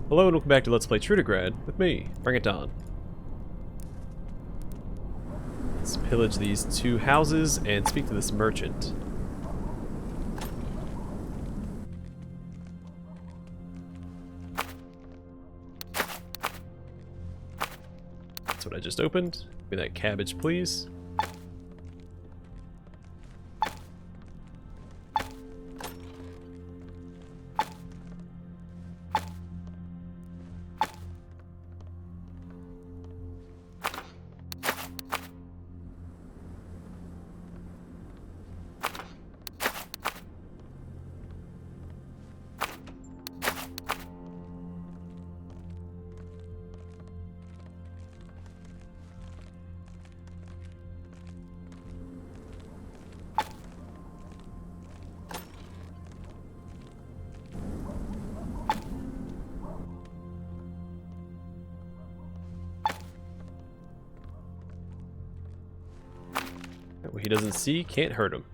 Hello and welcome back to Let's Play Trudograd with me, BringItDon. Let's pillage these two houses and speak to this merchant. That's what I just opened. Give me that cabbage, please. What he doesn't see can't hurt him.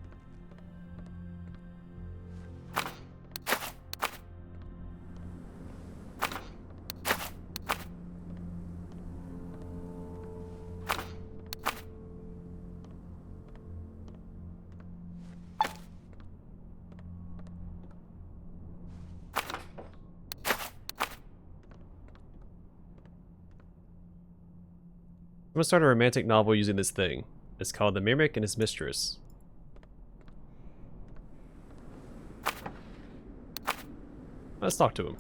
I'm gonna start a romantic novel using this thing. It's called The Mimic and His Mistress. Let's talk to him.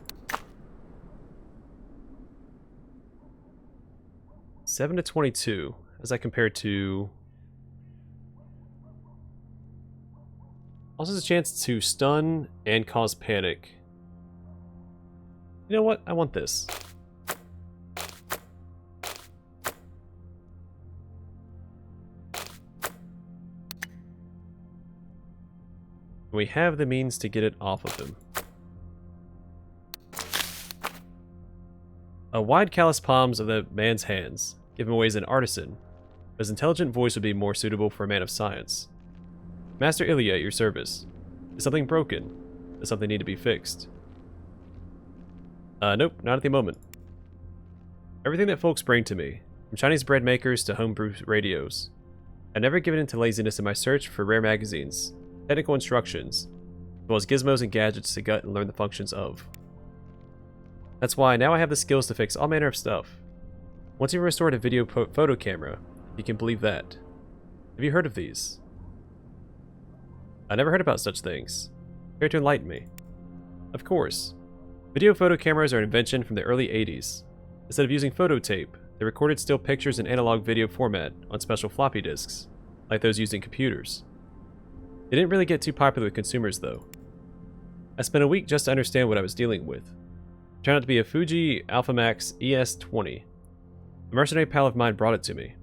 7 to 22. As I compare to... Also has a chance to stun and cause panic. You know what? I want this. We have the means to get it off of him. A wide callous palms of the man's hands give him away as an artisan, but his intelligent voice would be more suitable for a man of science. Master Ilya at your service. Is something broken? Does something need to be fixed? Nope, not at the moment. Everything that folks bring to me, from Chinese bread makers to homebrew radios. I've never given in to laziness in my search for rare magazines, technical instructions, as well as gizmos and gadgets to gut and learn the functions of. That's why now I have the skills to fix all manner of stuff. Once you've restored a video photo camera, if you can believe that. Have you heard of these? I never heard about such things. Care to enlighten me? Of course. Video photo cameras are an invention from the early 80s. Instead of using photo tape, they recorded still pictures in analog video format on special floppy disks, like those used in computers. They didn't really get too popular with consumers, though. I spent a week just to understand what I was dealing with. It turned out to be a Fuji Alphamax ES20. A mercenary pal of mine brought it to me.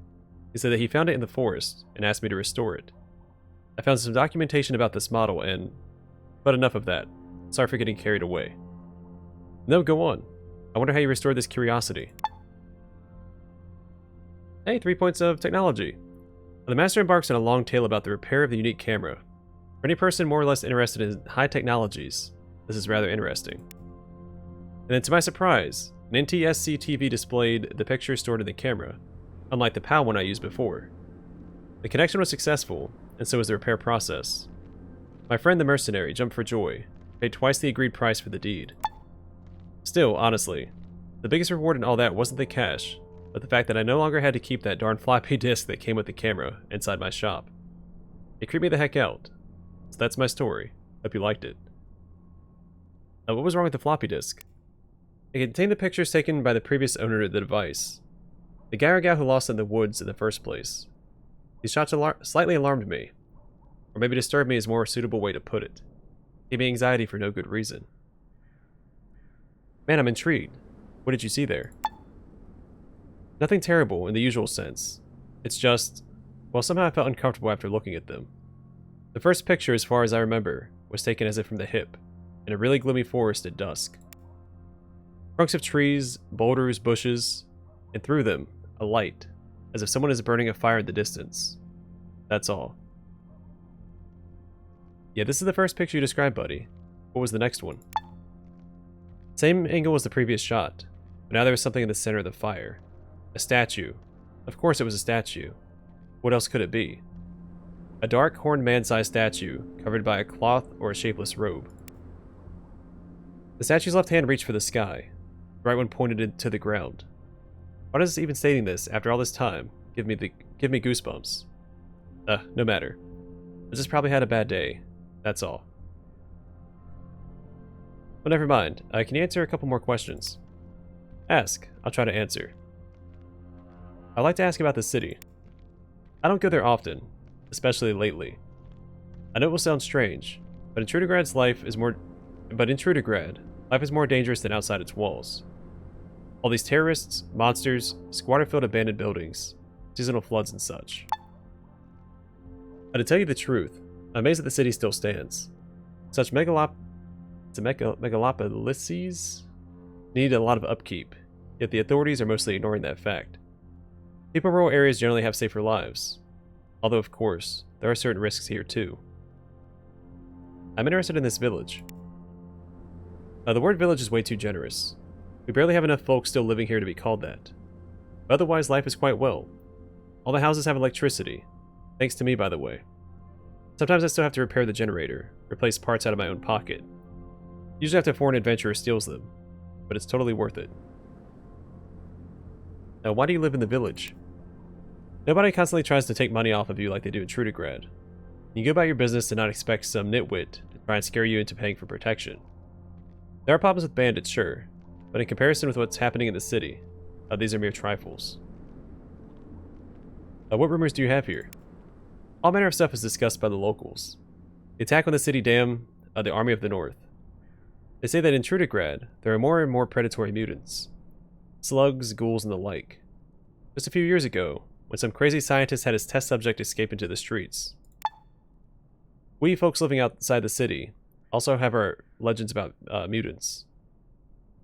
He said that he found it in the forest and asked me to restore it. I found some documentation about this model and... But enough of that. Sorry for getting carried away. No, go on. I wonder how you restored this curiosity. Hey, 3 points of technology. The master embarks on a long tale about the repair of the unique camera. For any person more or less interested in high technologies, this is rather interesting. And then to my surprise, an NTSC TV displayed the picture stored in the camera, unlike the PAL one I used before. The connection was successful, and so was the repair process. My friend the mercenary jumped for joy, paid twice the agreed price for the deed. Still, honestly, the biggest reward in all that wasn't the cash, but the fact that I no longer had to keep that darn floppy disk that came with the camera inside my shop. It creeped me the heck out. So that's my story. Hope you liked it. What was wrong with the floppy disk? It contained the pictures taken by the previous owner of the device. The guy or gal who lost it in the woods in the first place. These shots slightly alarmed me. Or maybe disturbed me is a more suitable way to put it. Gave me anxiety for no good reason. Man, I'm intrigued. What did you see there? Nothing terrible in the usual sense. It's just... Well, somehow I felt uncomfortable after looking at them. The first picture, as far as I remember, was taken as if from the hip, in a really gloomy forest at dusk. Trunks of trees, boulders, bushes, and through them, a light, as if someone is burning a fire in the distance. That's all. Yeah, this is the first picture you described, buddy. What was the next one? Same angle as the previous shot, but now there was something in the center of the fire. A statue. Of course it was a statue. What else could it be? A dark, horned man-sized statue, covered by a cloth or a shapeless robe. The statue's left hand reached for the sky. The right one pointed it to the ground. Why does even stating this, after all this time, give me goosebumps? No matter. I just probably had a bad day. That's all. Well, never mind. Can you answer a couple more questions? Ask. I'll try to answer. I'd like to ask about the city. I don't go there often, especially lately. I know it will sound strange, but in Trudograd, life is more dangerous than outside its walls. All these terrorists, monsters, squatter-filled abandoned buildings, seasonal floods and such. To tell you the truth, I'm amazed that the city still stands. Such megalopolises need a lot of upkeep, yet the authorities are mostly ignoring that fact. People in rural areas generally have safer lives, although of course, there are certain risks here too. I'm interested in this village. The word village is way too generous. We barely have enough folks still living here to be called that. But otherwise, life is quite well. All the houses have electricity. Thanks to me, by the way. Sometimes I still have to repair the generator, replace parts out of my own pocket. Usually after a foreign adventurer steals them, but it's totally worth it. Now, why do you live in the village? Nobody constantly tries to take money off of you like they do in Trudograd. You go about your business and not expect some nitwit to try and scare you into paying for protection. There are problems with bandits, sure, but in comparison with what's happening in the city, these are mere trifles. What rumors do you have here? All manner of stuff is discussed by the locals. The attack on the city dam, the Army of the North. They say that in Trudograd, there are more and more predatory mutants. Slugs, ghouls, and the like. Just a few years ago, when some crazy scientist had his test subject escape into the streets. We folks living outside the city also have our legends about mutants.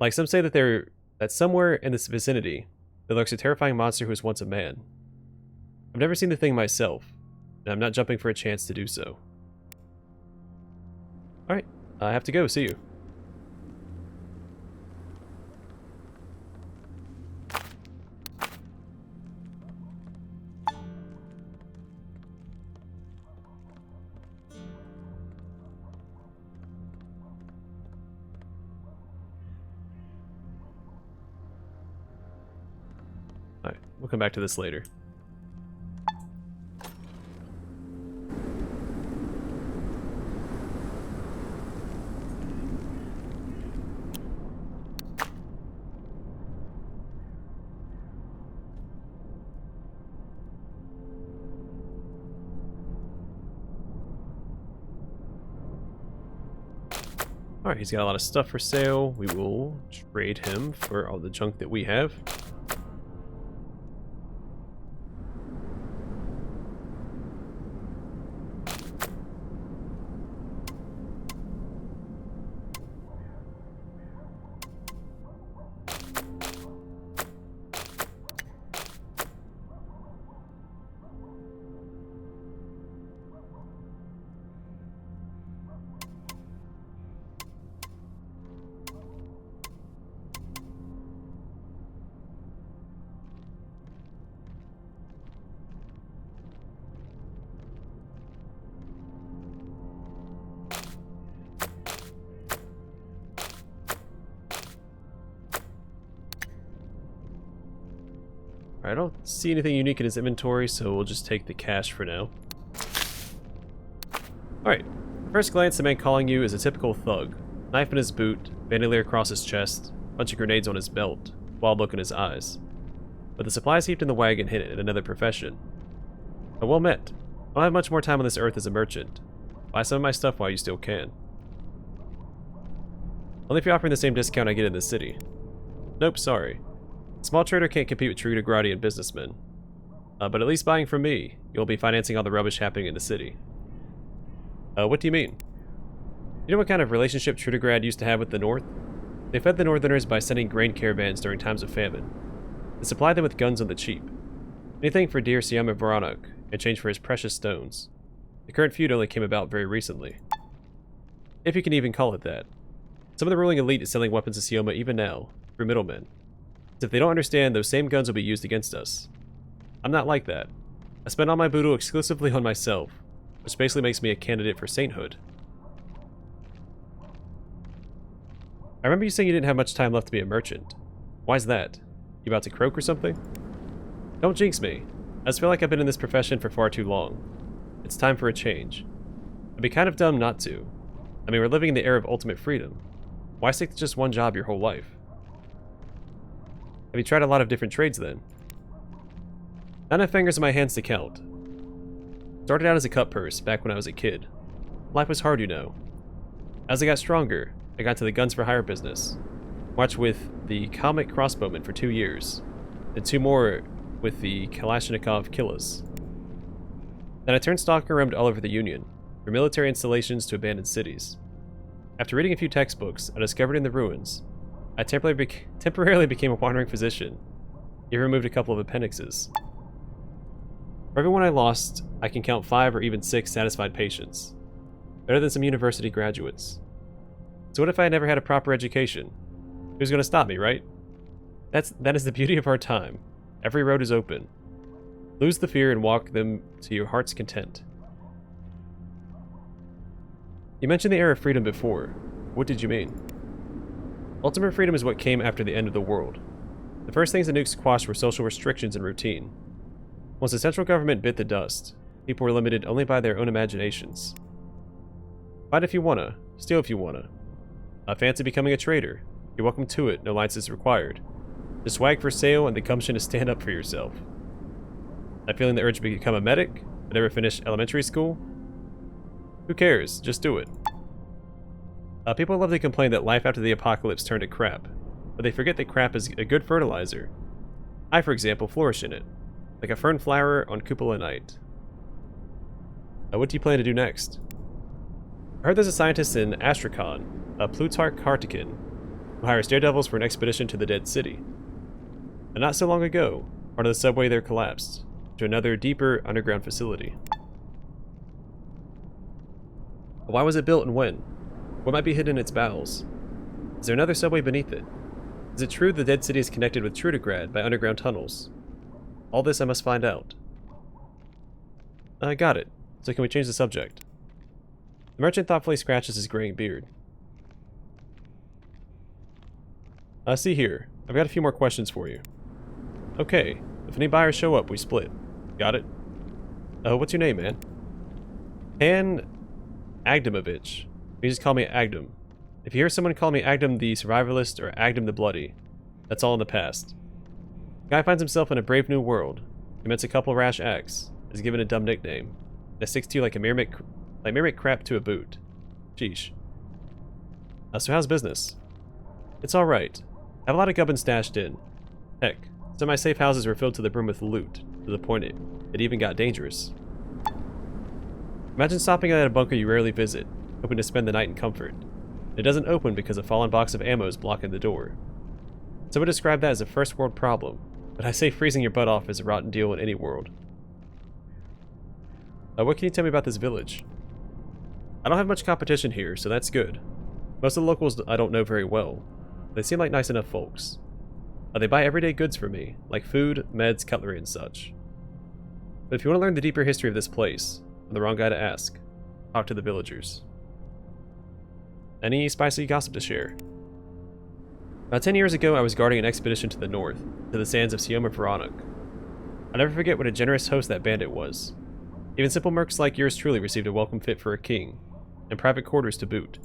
Like some say that somewhere in this vicinity, there lurks a terrifying monster who was once a man. I've never seen the thing myself, and I'm not jumping for a chance to do so. Alright, I have to go. See you. Alright, we'll come back to this later. Alright, he's got a lot of stuff for sale. We will trade him for all the junk that we have. I don't see anything unique in his inventory, so we'll just take the cash for now. Alright, at first glance, the man calling you is a typical thug. Knife in his boot, bandolier across his chest, bunch of grenades on his belt, wild look in his eyes. But the supplies heaped in the wagon hint at another profession. Well met. I don't have much more time on this earth as a merchant. Buy some of my stuff while you still can. Only if you're offering the same discount I get in the city. Nope, sorry. Small trader can't compete with Trudogradian businessmen. But at least buying from me, you'll be financing all the rubbish happening in the city. What do you mean? You know what kind of relationship Trudograd used to have with the North? They fed the Northerners by sending grain caravans during times of famine. They supplied them with guns on the cheap. Anything for dear Siama Voronok, in exchange for his precious stones. The current feud only came about very recently. If you can even call it that. Some of the ruling elite is selling weapons to Sioma even now, through middlemen. As if they don't understand, those same guns will be used against us. I'm not like that. I spend all my voodoo exclusively on myself, which basically makes me a candidate for sainthood. I remember you saying you didn't have much time left to be a merchant. Why's that? You about to croak or something? Don't jinx me. I just feel like I've been in this profession for far too long. It's time for a change. It'd be kind of dumb not to. I mean, we're living in the era of ultimate freedom. Why stick to just one job your whole life? Have you tried a lot of different trades then? Not enough fingers in my hands to count. Started out as a cut purse back when I was a kid. Life was hard, you know. As I got stronger, I got to the guns for hire business. Watched with the comic crossbowman for 2 years, and 2 more with the Kalashnikov Killas. Then I turned stalker roamed all over the Union, from military installations to abandoned cities. After reading a few textbooks I discovered in the ruins, I temporarily became a wandering physician. Even removed a couple of appendixes. For everyone I lost, I can count 5 or even 6 satisfied patients. Better than some university graduates. So what if I had never had a proper education? Who's going to stop me, right? That is the beauty of our time. Every road is open. Lose the fear and walk them to your heart's content. You mentioned the era of freedom before. What did you mean? Ultimate freedom is what came after the end of the world. The first things the nukes quashed were social restrictions and routine. Once the central government bit the dust, people were limited only by their own imaginations. Fight if you wanna, steal if you wanna. Fancy becoming a trader? You're welcome to it, no license required. The swag for sale and the gumption to stand up for yourself. That feeling the urge to become a medic, but never finish elementary school? Who cares? Just do it. People love to complain that life after the apocalypse turned to crap, but they forget that crap is a good fertilizer. I, for example, flourish in it, like a fern flower on cupola night. What do you plan to do next? I heard there's a scientist in Astrakhan, Plutarch Kartikin, who hires daredevils for an expedition to the Dead City. And not so long ago, part of the subway there collapsed, to another, deeper, underground facility. Why was it built and when? What might be hidden in its bowels? Is there another subway beneath it? Is it true the Dead City is connected with Trudograd by underground tunnels? All this I must find out. I got it. So can we change the subject? The merchant thoughtfully scratches his graying beard. See here. I've got a few more questions for you. Okay. If any buyers show up, we split. Got it? What's your name, man? Han Agdamovich. You just call me Agdam. If you hear someone call me Agdam the Survivalist or Agdam the Bloody, that's all in the past. Guy finds himself in a brave new world, commits a couple rash acts, is given a dumb nickname, that sticks to you like Myrmic crap to a boot. Sheesh. So how's business? It's alright. I have a lot of gubbins stashed in. Heck, some of my safe houses were filled to the brim with loot, to the point it even got dangerous. Imagine stopping at a bunker you rarely visit, hoping to spend the night in comfort. It doesn't open because a fallen box of ammo is blocking the door. Some would describe that as a first world problem, but I say freezing your butt off is a rotten deal in any world. What can you tell me about this village? I don't have much competition here, so that's good. Most of the locals I don't know very well. They seem like nice enough folks. They buy everyday goods for me, like food, meds, cutlery, and such. But if you want to learn the deeper history of this place, I'm the wrong guy to ask. Talk to the villagers. Any spicy gossip to share? About 10 years ago, I was guarding an expedition to the north, to the sands of Sioma Veronik. I'll never forget what a generous host that bandit was. Even simple mercs like yours truly received a welcome fit for a king, and private quarters to boot.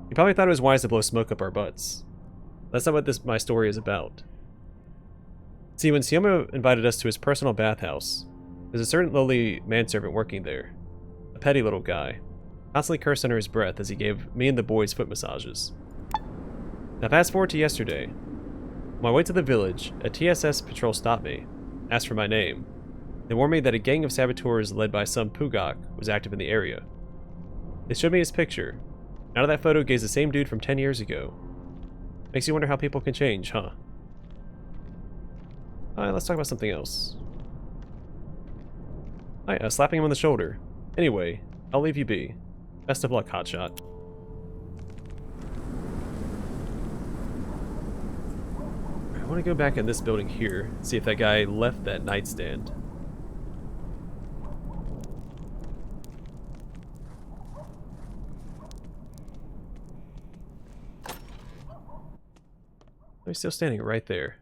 You probably thought it was wise to blow smoke up our butts. That's not what my story is about. See, when Sioma invited us to his personal bathhouse, there's a certain lowly manservant working there. A petty little guy, constantly cursed under his breath as he gave me and the boys foot massages. Now fast forward to yesterday. On my way to the village, a TSS patrol stopped me, asked for my name. They warned me that a gang of saboteurs led by some Pugok was active in the area. They showed me his picture. Out of that photo gazed the same dude from 10 years ago. Makes you wonder how people can change, huh? Alright, let's talk about something else. Alright, slapping him on the shoulder. Anyway, I'll leave you be. Best of luck, hotshot. want to go back in this building here, see if that guy left that nightstand. He's still standing right there.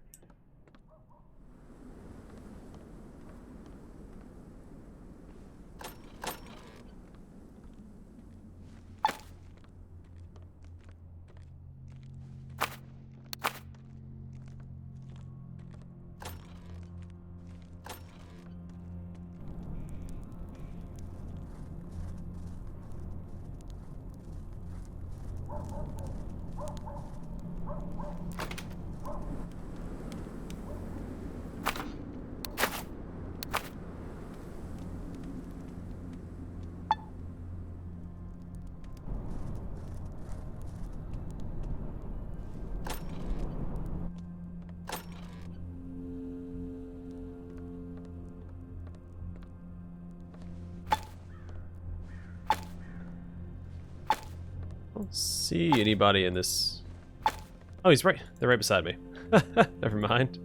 I don't see anybody in this. Oh, he's right. They're right beside me. Never mind.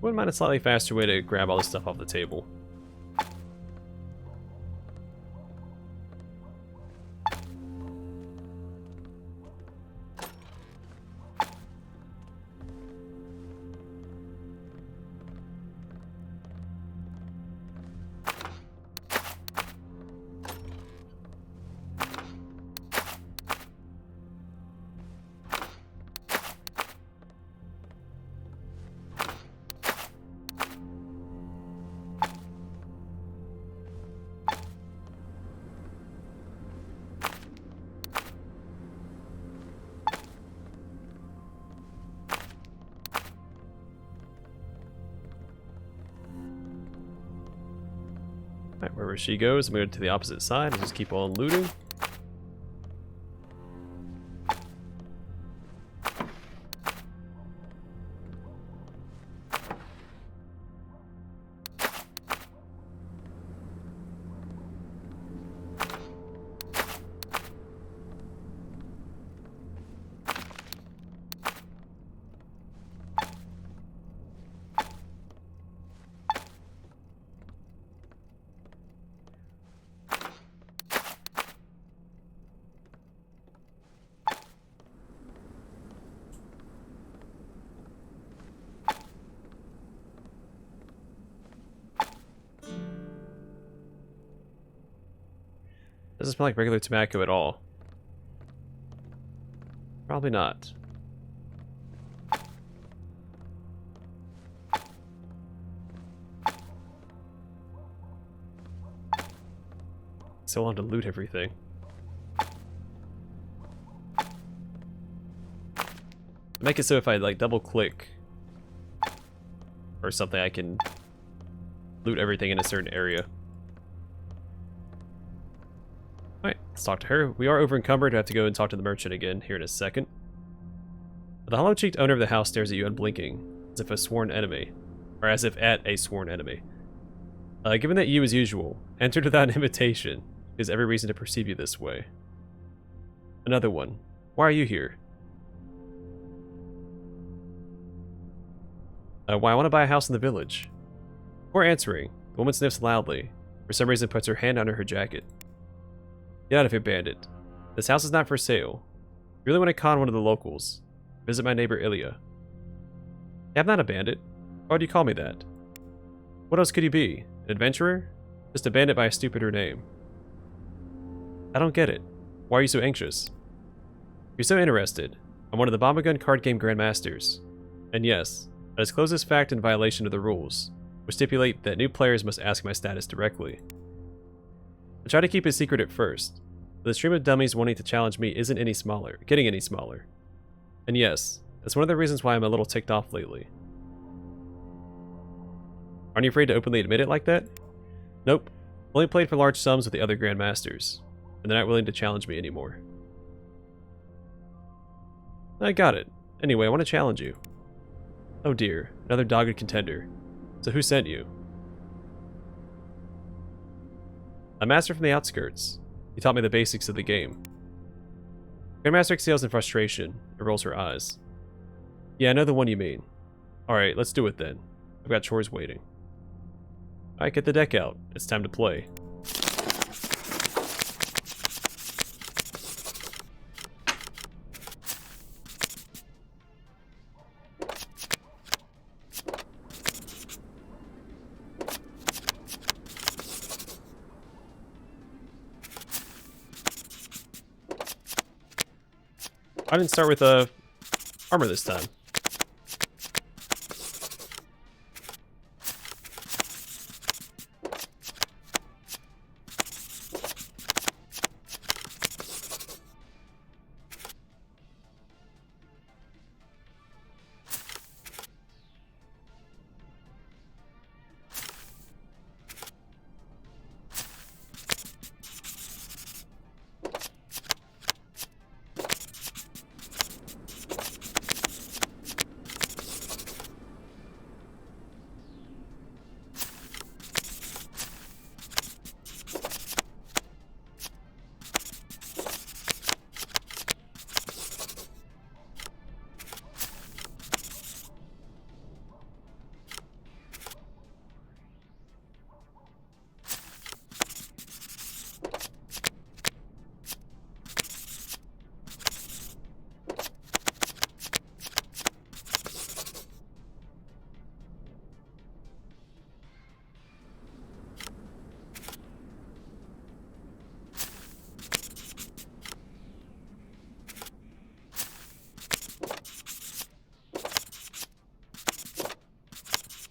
Wouldn't mind a slightly faster way to grab all this stuff off the table. Alright, wherever she goes, I'm going to the opposite side and just keep on looting. Doesn't smell like regular tobacco at all. Probably not. So long to loot everything. Make it so if I like double click or something, I can loot everything in a certain area. Alright, let's talk to her. We are over encumbered. I have to go and talk to the merchant again here in a second. The hollow-cheeked owner of the house stares at you unblinking, as if a sworn enemy. Or as if at a sworn enemy. Given that you, as usual, entered without an invitation, there's every reason to perceive you this way. Another one. Why are you here? Why, I want to buy a house in the village. Before answering, the woman sniffs loudly. For some reason puts her hand under her jacket. Get out of here, bandit. This house is not for sale. You really want to con one of the locals. Visit my neighbor Ilya. I'm not a bandit. Why would you call me that? What else could you be? An adventurer? Just a bandit by a stupider name. I don't get it. Why are you so anxious? If you're so interested, I'm one of the bombagun card game grandmasters. And yes, I disclose this fact in violation of the rules, which stipulate that new players must ask my status directly. I try to keep it secret at first, but the stream of dummies wanting to challenge me isn't getting any smaller. And yes, that's one of the reasons why I'm a little ticked off lately. Aren't you afraid to openly admit it like that? Nope. Only played for large sums with the other grandmasters, and they're not willing to challenge me anymore. I got it. Anyway, I want to challenge you. Oh dear, another dogged contender. So who sent you? A master from the outskirts. He taught me the basics of the game. Grandmaster exhales in frustration and rolls her eyes. Yeah, I know the one you mean. Alright, let's do it then. I've got chores waiting. Alright, get the deck out. It's time to play. I didn't start with armor this time.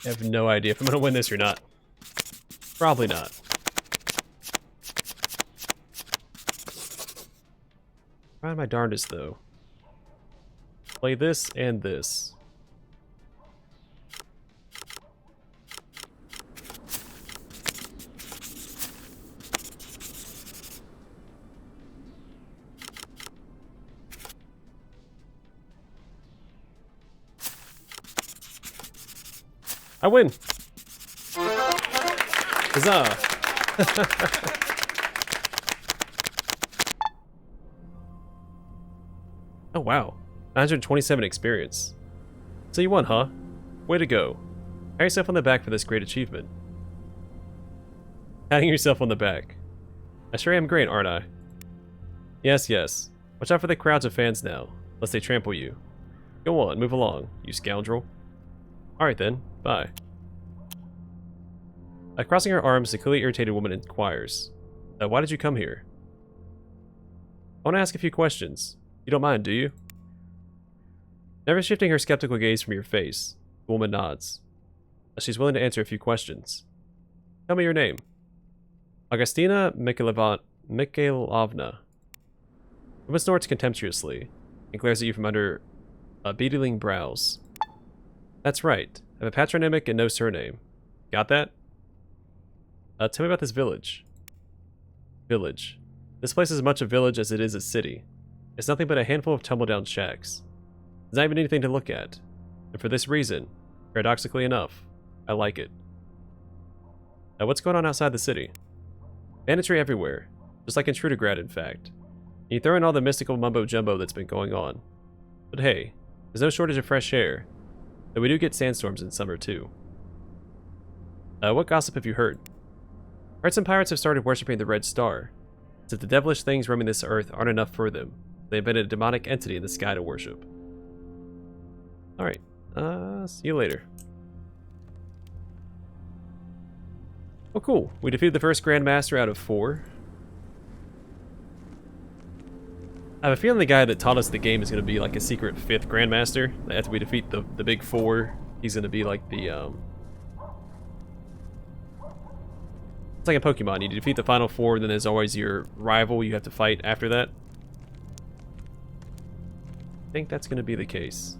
I have no idea if I'm going to win this or not. Probably not. Trying my darndest, though. Play this and this. I win! Huzzah! Oh wow, 927 experience. So you won, huh? Way to go. Pat yourself on the back for this great achievement. Patting yourself on the back. I sure am great, aren't I? Yes, yes. Watch out for the crowds of fans now, lest they trample you. Go on, move along, you scoundrel. Alright then, bye. Crossing her arms, the clearly irritated woman inquires, why did you come here? I want to ask a few questions. You don't mind, do you? Never shifting her skeptical gaze from your face, the woman nods. She's willing to answer a few questions. Tell me your name. Augustina Mikhailovna. The woman snorts contemptuously and glares at you from under beetling brows. That's right. I have a patronymic and no surname. Got that? Tell me about this village. Village. This place is as much a village as it is a city. It's nothing but a handful of tumble-down shacks. There's not even anything to look at. And for this reason, paradoxically enough, I like it. What's going on outside the city? Banditry everywhere. Just like in Trudograd, in fact. And you throw in all the mystical mumbo-jumbo that's been going on. But hey, there's no shortage of fresh air. Though we do get sandstorms in summer too. What gossip have you heard? Heard some pirates have started worshipping the Red Star. As if the devilish things roaming this earth aren't enough for them, they invented a demonic entity in the sky to worship. Alright, see you later. Oh cool, we defeated the first Grandmaster out of 4. I have a feeling the guy that taught us the game is going to be like a secret 5th Grandmaster. After we defeat the big 4, he's going to be like the, it's like a Pokemon. You defeat the final 4, then there's always your rival you have to fight after that. I think that's going to be the case.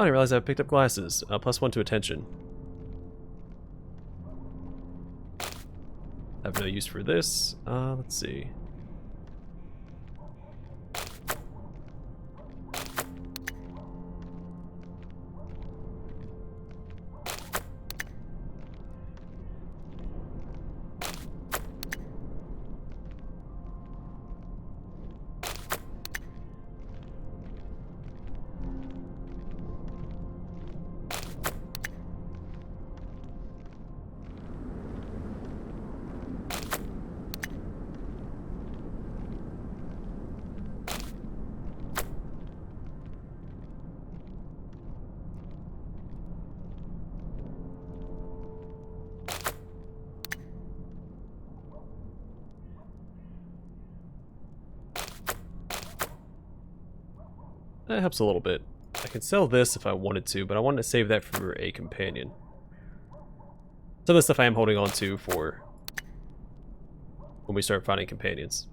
I didn't realize I picked up glasses. +1 to attention. I have no use for this. Let's see. That helps a little bit. I could sell this if I wanted to, but I wanted to save that for a companion. Some of the stuff I am holding on to for when we start finding companions.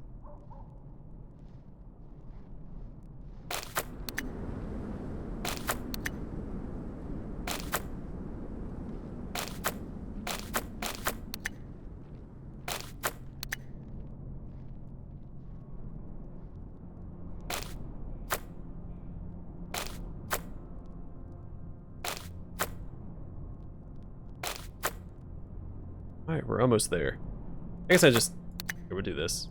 Alright, we're almost there. I guess here, we'll do this.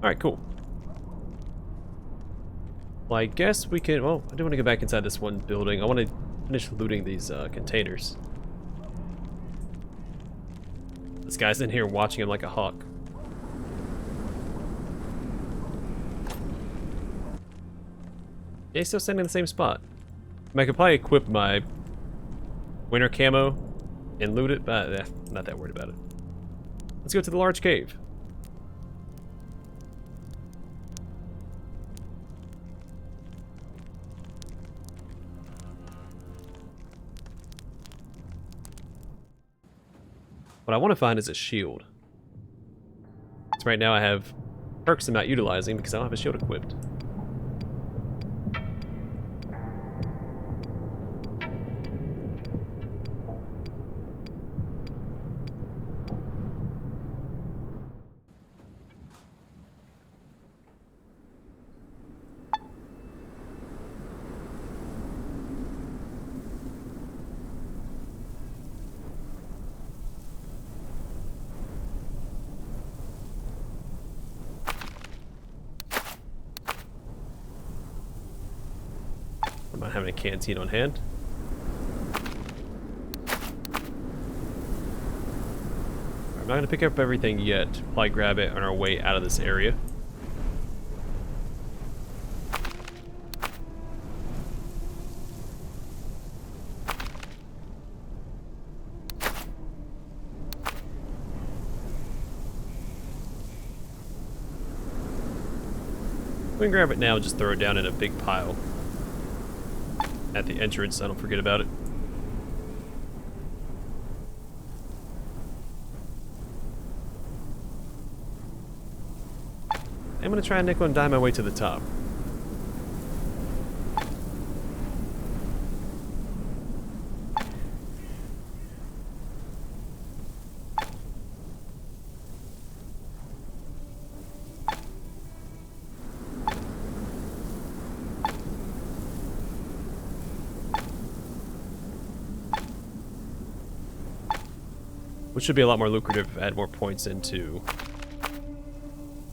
Alright, cool. Well, I guess we can... Well, I do want to go back inside this one building. I want to finish looting these containers. This guy's in here watching him like a hawk. Yeah, he's still standing in the same spot. I could probably equip my winter camo and loot it, but I'm not that worried about it. Let's go to the large cave. What I want to find is a shield. So right now I have perks I'm not utilizing because I don't have a shield equipped. I'm not having a canteen on hand. I'm not going to pick up everything yet. Probably grab it on our way out of this area. We can grab it now and just throw it down in a big pile at the entrance, so I don't forget about it. I'm gonna try and nickel and dime my way to the top. Which should be a lot more lucrative, add more points into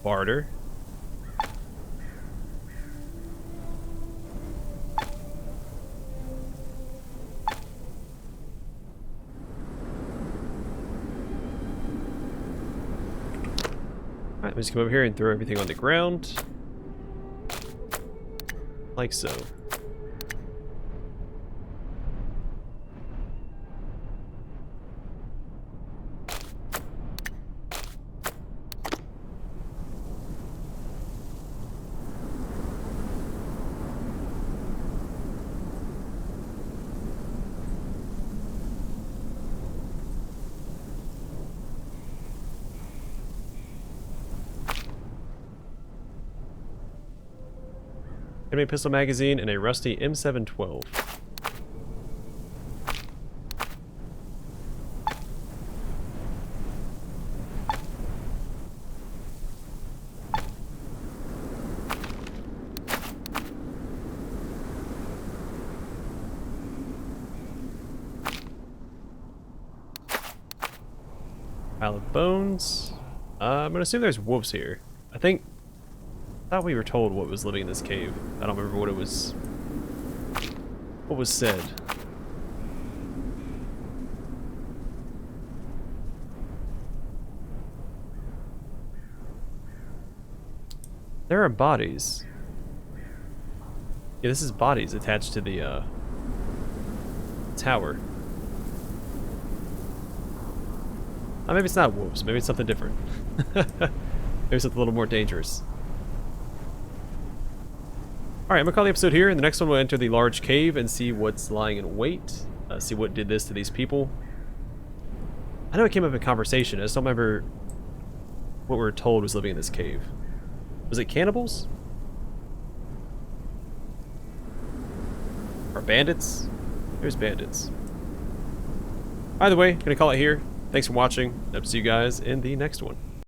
barter. Alright, let's come over here and throw everything on the ground. Like so. Enemy pistol magazine, and a rusty M712. Pile of bones. I'm gonna assume there's wolves here. I thought we were told what was living in this cave. I don't remember what it was. What was said. There are bodies. Yeah, this is bodies attached to the tower. Maybe it's not wolves. Maybe it's something different. Maybe something a little more dangerous. Alright, I'm going to call the episode here. In the next one, we'll enter the large cave and see what's lying in wait. See what did this to these people. I know it came up in conversation. I just don't remember what we were told was living in this cave. Was it cannibals? Or bandits? There's bandits. Either way, going to call it here. Thanks for watching. Hope to see you guys in the next one.